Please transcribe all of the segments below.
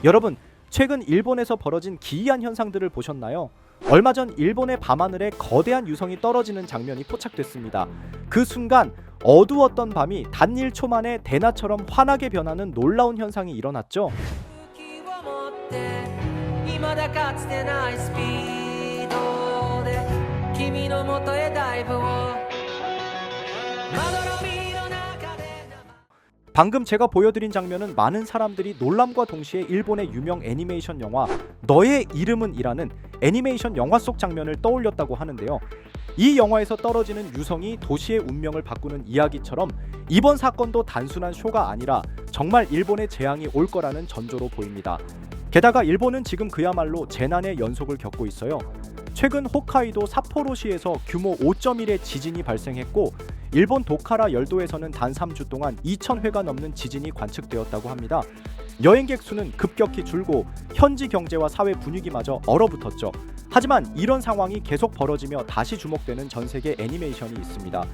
여러분, 최근 일본에서 벌어진 기이한 현상들을 보셨나요? 얼마 전 일본의 밤하늘에 거대한 유성이 떨어지는 장면이 포착됐습니다. 그 순간 어두웠던 밤이 단 1초 만에 대낮처럼 환하게 변하는 놀라운 현상이 일어났죠. 気を持って未だかつてないスピードで君の元へダイブをまどろみの中で 방금 제가 보여드린 장면은 많은 사람들이 놀람과 동시에 일본의 유명 애니메이션 영화 너의 이름은 이라는 애니메이션 영화 속 장면을 떠올렸다고 하는데요. 이 영화에서 떨어지는 유성이 도시의 운명을 바꾸는 이야기처럼 이번 사건도 단순한 쇼가 아니라 정말 일본의 재앙이 올 거라는 전조로 보입니다. 게다가 일본은 지금 그야말로 재난의 연속을 겪고 있어요. 최근 홋카이도 삿포로시에서 규모 5.1의 지진이 발생했고 일본 도카라 열도에서는 단 3주 동안 2,000회가 넘는 지진이 관측되었다고 합니다. 여행객 수는 급격히 줄고 현지 경제와 사회 분위기마저 얼어붙었죠. 하지만 이런 상황이 계속 벌어지며 다시 주목되는 전 세계 애니메이션이 있습니다.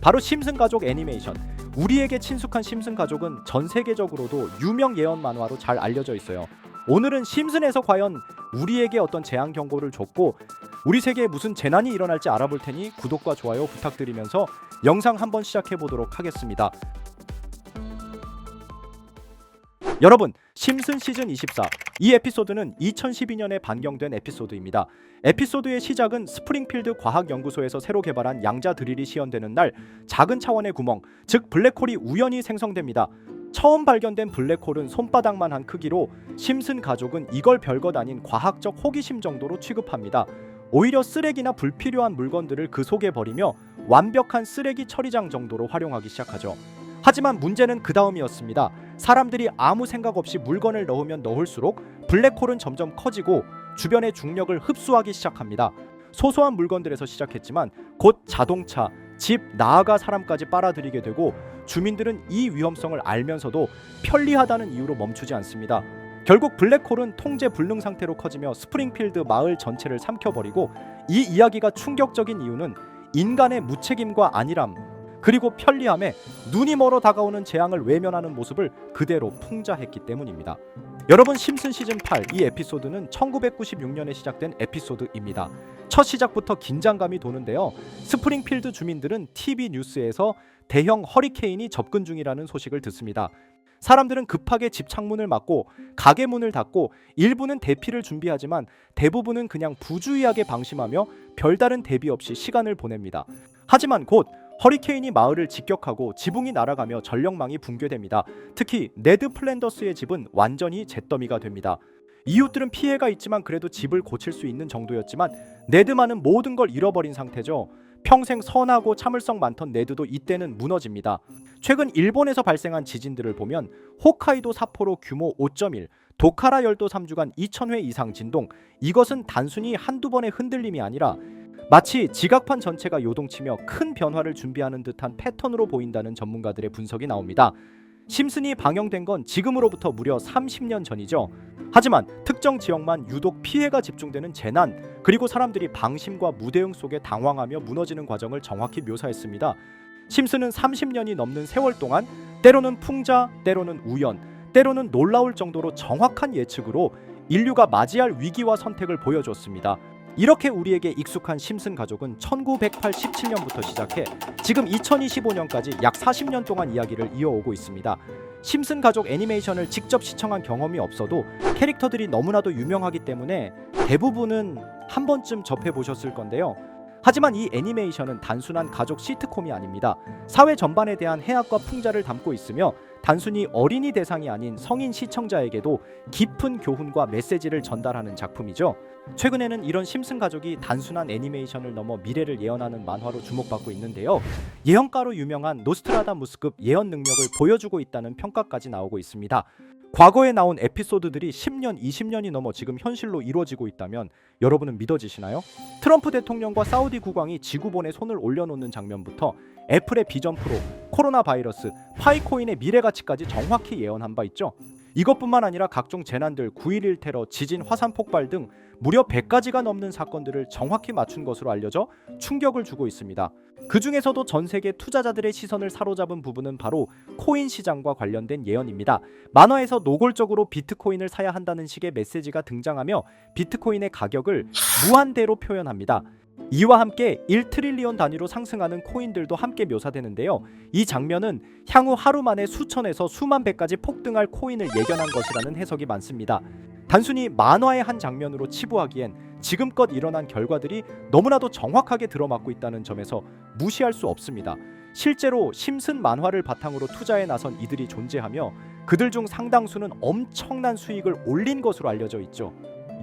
바로 심슨 가족 애니메이션. 우리에게 친숙한 심슨 가족은 전 세계적으로도 유명 예언 만화로 잘 알려져 있어요. 오늘은 심슨에서 과연 우리에게 어떤 재앙 경고를 줬고 우리 세계에 무슨 재난이 일어날지 알아볼 테니 구독과 좋아요 부탁드리면서 영상 한번 시작해 보도록 하겠습니다. 여러분, 심슨 시즌 24. 이 에피소드는 2012년에 반경된 에피소드입니다. 에피소드의 시작은 스프링필드 과학연구소에서 새로 개발한 양자 드릴이 시연되는 날 작은 차원의 구멍, 즉 블랙홀이 우연히 생성됩니다. 처음 발견된 블랙홀은 손바닥만 한 크기로 심슨 가족은 이걸 별것 아닌 과학적 호기심 정도로 취급합니다. 오히려 쓰레기나 불필요한 물건들을 그 속에 버리며 완벽한 쓰레기 처리장 정도로 활용하기 시작하죠. 하지만 문제는 그 다음이었습니다. 사람들이 아무 생각 없이 물건을 넣으면 넣을수록 블랙홀은 점점 커지고 주변의 중력을 흡수하기 시작합니다. 소소한 물건들에서 시작했지만 곧 자동차, 집, 나아가 사람까지 빨아들이게 되고 주민들은 이 위험성을 알면서도 편리하다는 이유로 멈추지 않습니다. 결국 블랙홀은 통제 불능 상태로 커지며 스프링필드 마을 전체를 삼켜버리고 이 이야기가 충격적인 이유는 인간의 무책임과 안일함 그리고 편리함에 눈이 멀어 다가오는 재앙을 외면하는 모습을 그대로 풍자했기 때문입니다. 여러분, 심슨 시즌 8 이 에피소드는 1996년에 시작된 에피소드입니다. 첫 시작부터 긴장감이 도는데요. 스프링필드 주민들은 TV 뉴스에서 대형 허리케인이 접근 중이라는 소식을 듣습니다. 사람들은 급하게 집 창문을 막고 가게 문을 닫고 일부는 대피를 준비하지만 대부분은 그냥 부주의하게 방심하며 별다른 대비 없이 시간을 보냅니다. 하지만 곧 허리케인이 마을을 직격하고 지붕이 날아가며 전력망이 붕괴됩니다. 특히 네드 플랜더스의 집은 완전히 잿더미가 됩니다. 이웃들은 피해가 있지만 그래도 집을 고칠 수 있는 정도였지만 네드만은 모든 걸 잃어버린 상태죠. 평생 선하고 참을성 많던 네드도 이때는 무너집니다. 최근 일본에서 발생한 지진들을 보면 홋카이도 삿포로 규모 5.1, 도카라 열도 3주간 2,000회 이상 진동, 이것은 단순히 한두 번의 흔들림이 아니라 마치 지각판 전체가 요동치며 큰 변화를 준비하는 듯한 패턴으로 보인다는 전문가들의 분석이 나옵니다. 심슨이 방영된 건 지금으로부터 무려 30년 전이죠. 하지만 특정 지역만 유독 피해가 집중되는 재난, 그리고 사람들이 방심과 무대응 속에 당황하며 무너지는 과정을 정확히 묘사했습니다. 심슨은 30년이 넘는 세월 동안 때로는 풍자, 때로는 우연, 때로는 놀라울 정도로 정확한 예측으로 인류가 맞이할 위기와 선택을 보여줬습니다. 이렇게 우리에게 익숙한 심슨 가족은 1987년부터 시작해 지금 2025년까지 약 40년 동안 이야기를 이어오고 있습니다. 심슨 가족 애니메이션을 직접 시청한 경험이 없어도 캐릭터들이 너무나도 유명하기 때문에 대부분은 한 번쯤 접해보셨을 건데요. 하지만 이 애니메이션은 단순한 가족 시트콤이 아닙니다. 사회 전반에 대한 해악과 풍자를 담고 있으며 단순히 어린이 대상이 아닌 성인 시청자에게도 깊은 교훈과 메시지를 전달하는 작품이죠. 최근에는 이런 심슨 가족이 단순한 애니메이션을 넘어 미래를 예언하는 만화로 주목받고 있는데요. 예언가로 유명한 노스트라다무스급 예언 능력을 보여주고 있다는 평가까지 나오고 있습니다. 과거에 나온 에피소드들이 10년, 20년이 넘어 지금 현실로 이루어지고 있다면 여러분은 믿어지시나요? 트럼프 대통령과 사우디 국왕이 지구본에 손을 올려놓는 장면부터 애플의 비전 프로, 코로나 바이러스, 파이코인의 미래 가치까지 정확히 예언한 바 있죠. 이것뿐만 아니라 각종 재난들, 9.11 테러, 지진, 화산 폭발 등 무려 100가지가 넘는 사건들을 정확히 맞춘 것으로 알려져 충격을 주고 있습니다. 그 중에서도 전 세계 투자자들의 시선을 사로잡은 부분은 바로 코인 시장과 관련된 예언입니다. 만화에서 노골적으로 비트코인을 사야 한다는 식의 메시지가 등장하며 비트코인의 가격을 무한대로 표현합니다. 이와 함께 1트릴리언 단위로 상승하는 코인들도 함께 묘사되는데요. 이 장면은 향후 하루 만에 수천에서 수만 배까지 폭등할 코인을 예견한 것이라는 해석이 많습니다. 단순히 만화의 한 장면으로 치부하기엔 지금껏 일어난 결과들이 너무나도 정확하게 들어맞고 있다는 점에서 무시할 수 없습니다. 실제로 심슨 만화를 바탕으로 투자에 나선 이들이 존재하며 그들 중 상당수는 엄청난 수익을 올린 것으로 알려져 있죠.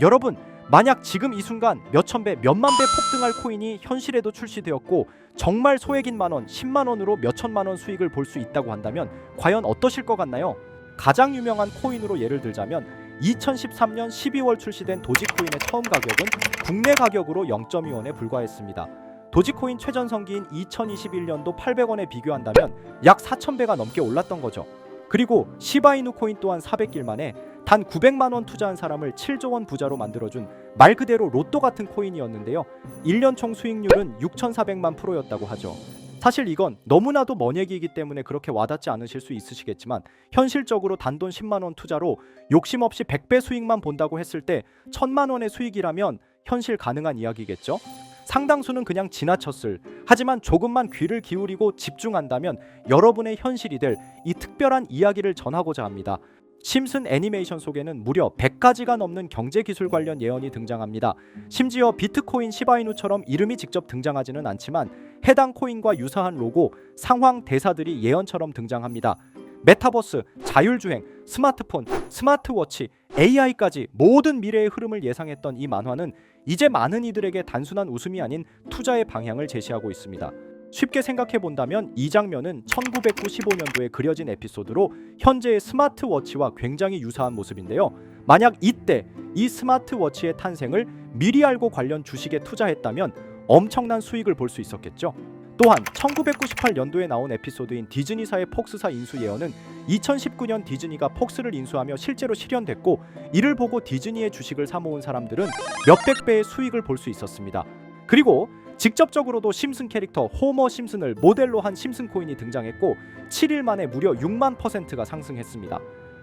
여러분, 만약 지금 이 순간 몇천 배, 몇만 배 폭등할 코인이 현실에도 출시되었고 정말 소액인 만원, 10만 원으로 몇천만 원 수익을 볼 수 있다고 한다면 과연 어떠실 것 같나요? 가장 유명한 코인으로 예를 들자면 2013년 12월 출시된 도지코인의 처음 가격은 국내 가격으로 0.2원에 불과했습니다. 도지코인 최전성기인 2021년도 800원에 비교한다면 약 4,000배가 넘게 올랐던 거죠. 그리고 시바이누 코인 또한 400길 만에 단 900만 원 투자한 사람을 7조 원 부자로 만들어준 말 그대로 로또 같은 코인이었는데요. 1년 총 수익률은 6,400만 %였다고 하죠. 사실 이건 너무나도 먼 얘기이기 때문에 그렇게 와닿지 않으실 수 있으시겠지만 현실적으로 단돈 10만 원 투자로 욕심 없이 100배 수익만 본다고 했을 때 1,000만 원의 수익이라면 현실 가능한 이야기겠죠? 상당수는 그냥 지나쳤을, 하지만 조금만 귀를 기울이고 집중한다면 여러분의 현실이 될 이 특별한 이야기를 전하고자 합니다. 심슨 애니메이션 속에는 무려 100가지가 넘는 경제기술 관련 예언이 등장합니다. 심지어 비트코인 시바이누처럼 이름이 직접 등장하지는 않지만 해당 코인과 유사한 로고, 상황, 대사들이 예언처럼 등장합니다. 메타버스, 자율주행, 스마트폰, 스마트워치, AI까지 모든 미래의 흐름을 예상했던 이 만화는 이제 많은 이들에게 단순한 웃음이 아닌 투자의 방향을 제시하고 있습니다. 쉽게 생각해 본다면 이 장면은 1995년도에 그려진 에피소드로 현재의 스마트워치와 굉장히 유사한 모습인데요. 만약 이때 이 스마트워치의 탄생을 미리 알고 관련 주식에 투자했다면 엄청난 수익을 볼 수 있었겠죠. 또한 1998년도에 나온 에피소드인 디즈니사의 폭스사 인수 예언은 2019년 디즈니가 폭스를 인수하며 실제로 실현됐고 이를 보고 디즈니의 주식을 사모은 사람들은 몇백 배의 수익을 볼 수 있었습니다. 그리고 직접적으로도 심슨 캐릭터 호머 심슨을 모델로 한 심슨 코인이 등장했고 7일 만에 무려 6만 %가 상승했습니다.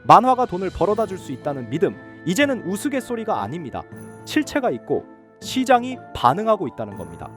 만화가 돈을 벌어다 줄 수 있다는 믿음, 이제는 우스갯소리가 아닙니다. 실체가 있고 시장이 반응하고 있다는 겁니다.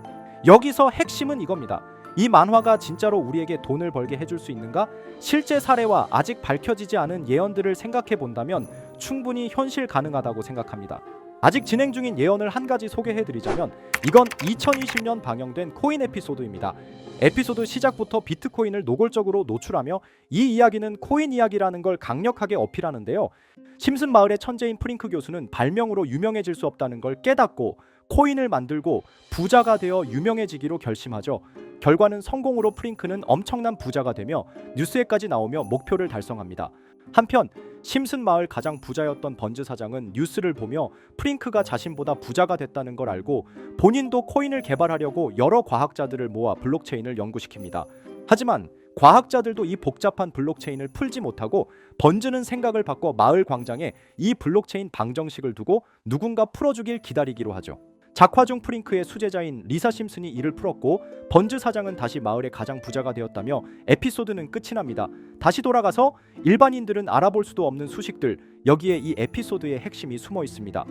여기서 핵심은 이겁니다. 이 만화가 진짜로 우리에게 돈을 벌게 해줄 수 있는가? 실제 사례와 아직 밝혀지지 않은 예언들을 생각해 본다면 충분히 현실 가능하다고 생각합니다. 아직 진행 중인 예언을 한 가지 소개해드리자면 이건 2020년 방영된 코인 에피소드입니다. 에피소드 시작부터 비트코인을 노골적으로 노출하며 이 이야기는 코인 이야기라는 걸 강력하게 어필하는데요. 심슨 마을의 천재인 프링크 교수는 발명으로 유명해질 수 없다는 걸 깨닫고 코인을 만들고 부자가 되어 유명해지기로 결심하죠. 결과는 성공으로 프링크는 엄청난 부자가 되며 뉴스에까지 나오며 목표를 달성합니다. 한편 심슨 마을 가장 부자였던 번즈 사장은 뉴스를 보며 프링크가 자신보다 부자가 됐다는 걸 알고 본인도 코인을 개발하려고 여러 과학자들을 모아 블록체인을 연구시킵니다. 하지만 과학자들도 이 복잡한 블록체인을 풀지 못하고 번즈는 생각을 바꿔 마을 광장에 이 블록체인 방정식을 두고 누군가 풀어주길 기다리기로 하죠. 작화 중 프링크의 수제자인 리사 심슨이 이를 풀었고 번즈 사장은 다시 마을의 가장 부자가 되었다며 에피소드는 끝이 납니다. 다시 돌아가서 일반인들은 알아볼 수도 없는 수식들, 여기에 이 에피소드의 핵심이 숨어 있습니다.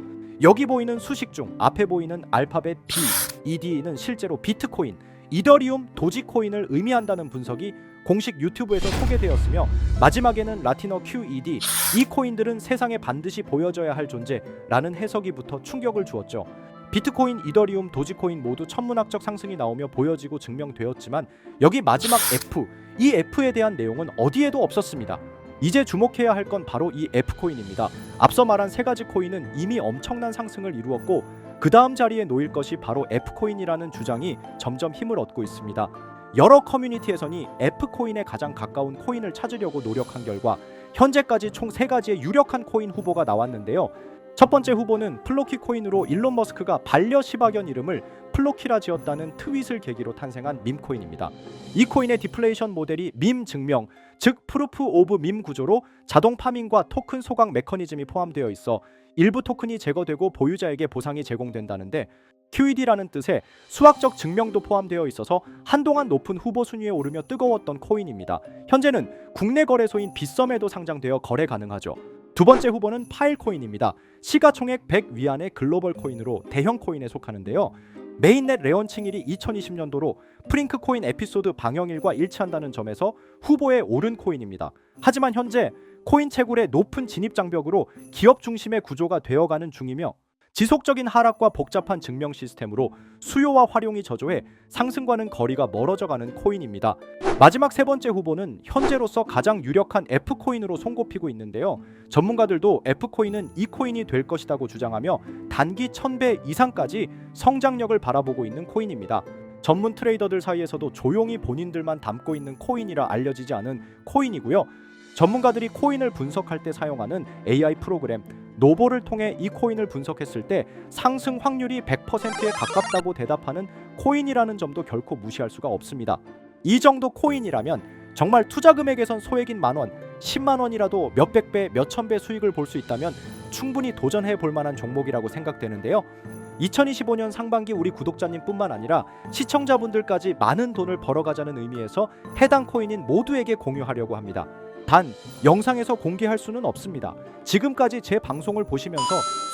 여기 보이는 수식 중 앞에 보이는 알파벳 B, ED는 실제로 비트코인, 이더리움, 도지코인을 의미한다는 분석이 공식 유튜브에서 소개되었으며 마지막에는 라틴어 QED, 이 코인들은 세상에 반드시 보여져야 할 존재라는 해석이 붙어 충격을 주었죠. 비트코인, 이더리움, 도지코인 모두 천문학적 상승이 나오며 보여지고 증명되었지만 여기 마지막 F, 이 F에 대한 내용은 어디에도 없었습니다. 이제 주목해야 할 건 바로 이 F코인입니다. 앞서 말한 세 가지 코인은 이미 엄청난 상승을 이루었고 그 다음 자리에 놓일 것이 바로 F코인이라는 주장이 점점 힘을 얻고 있습니다. 여러 커뮤니티에서는 F코인에 가장 가까운 코인을 찾으려고 노력한 결과 현재까지 총 3가지의 유력한 코인 후보가 나왔는데요. 첫 번째 후보는 플로키 코인으로 일론 머스크가 반려 시바견 이름을 플로키라 지었다는 트윗을 계기로 탄생한 밈코인입니다. 이 코인의 디플레이션 모델이 밈 증명, 즉 프루프 오브 밈 구조로 자동 파밍과 토큰 소각 메커니즘이 포함되어 있어 일부 토큰이 제거되고 보유자에게 보상이 제공된다는데 QED라는 뜻의 수학적 증명도 포함되어 있어서 한동안 높은 후보 순위에 오르며 뜨거웠던 코인입니다. 현재는 국내 거래소인 빗썸에도 상장되어 거래 가능하죠. 두 번째 후보는 파일코인입니다. 시가총액 100 위안의 글로벌 코인으로 대형 코인에 속하는데요. 메인넷 레언칭일이 2020년도로 프링크 코인 에피소드 방영일과 일치한다는 점에서 후보에 오른 코인입니다. 하지만 현재 코인 채굴의 높은 진입 장벽으로 기업 중심의 구조가 되어가는 중이며 지속적인 하락과 복잡한 증명 시스템으로 수요와 활용이 저조해 상승과는 거리가 멀어져가는 코인입니다. 마지막 세 번째 후보는 현재로서 가장 유력한 F코인으로 손꼽히고 있는데요. 전문가들도 F코인은 이 코인이 될 것이라고 주장하며 단기 1000배 이상까지 성장력을 바라보고 있는 코인입니다. 전문 트레이더들 사이에서도 조용히 본인들만 담고 있는 코인이라 알려지지 않은 코인이고요. 전문가들이 코인을 분석할 때 사용하는 AI 프로그램 노보를 통해 이 코인을 분석했을 때 상승 확률이 100%에 가깝다고 대답하는 코인이라는 점도 결코 무시할 수가 없습니다. 이 정도 코인이라면 정말 투자 금액에선 소액인 만원, 10만 원이라도 몇백 배, 몇천 배 수익을 볼 수 있다면 충분히 도전해 볼 만한 종목이라고 생각되는데요. 2025년 상반기 우리 구독자님뿐만 아니라 시청자분들까지 많은 돈을 벌어가자는 의미에서 해당 코인인 모두에게 공유하려고 합니다. 단 영상에서 공개할 수는 없습니다. 지금까지 제 방송을 보시면서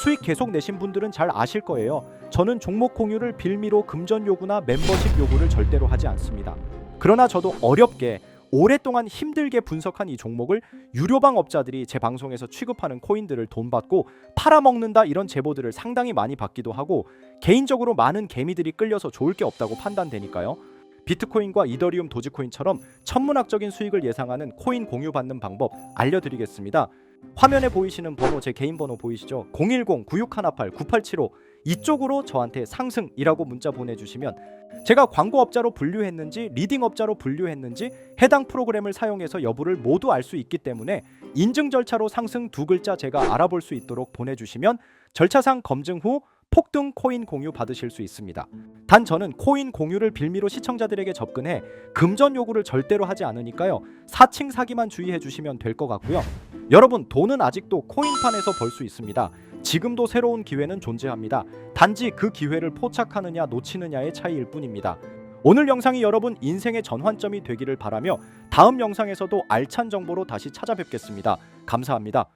수익 계속 내신 분들은 잘 아실 거예요. 저는 종목 공유를 빌미로 금전 요구나 멤버십 요구를 절대로 하지 않습니다. 그러나 저도 어렵게 오랫동안 힘들게 분석한 이 종목을 유료방 업자들이 제 방송에서 취급하는 코인들을 돈 받고 팔아먹는다 이런 제보들을 상당히 많이 받기도 하고 개인적으로 많은 개미들이 끌려서 좋을 게 없다고 판단되니까요. 비트코인과 이더리움 도지코인처럼 천문학적인 수익을 예상하는 코인 공유받는 방법 알려드리겠습니다. 화면에 보이시는 번호, 제 개인 번호 보이시죠? 010-9618-9875 이쪽으로 저한테 상승이라고 문자 보내주시면 제가 광고업자로 분류했는지 리딩업자로 분류했는지 해당 프로그램을 사용해서 여부를 모두 알 수 있기 때문에 인증 절차로 상승 두 글자 제가 알아볼 수 있도록 보내주시면 절차상 검증 후 폭등 코인 공유 받으실 수 있습니다. 단 저는 코인 공유를 빌미로 시청자들에게 접근해 금전 요구를 절대로 하지 않으니까요. 사칭 사기만 주의해 주시면 될 것 같고요. 여러분 돈은 아직도 코인판에서 벌 수 있습니다. 지금도 새로운 기회는 존재합니다. 단지 그 기회를 포착하느냐 놓치느냐의 차이일 뿐입니다. 오늘 영상이 여러분 인생의 전환점이 되기를 바라며 다음 영상에서도 알찬 정보로 다시 찾아뵙겠습니다. 감사합니다.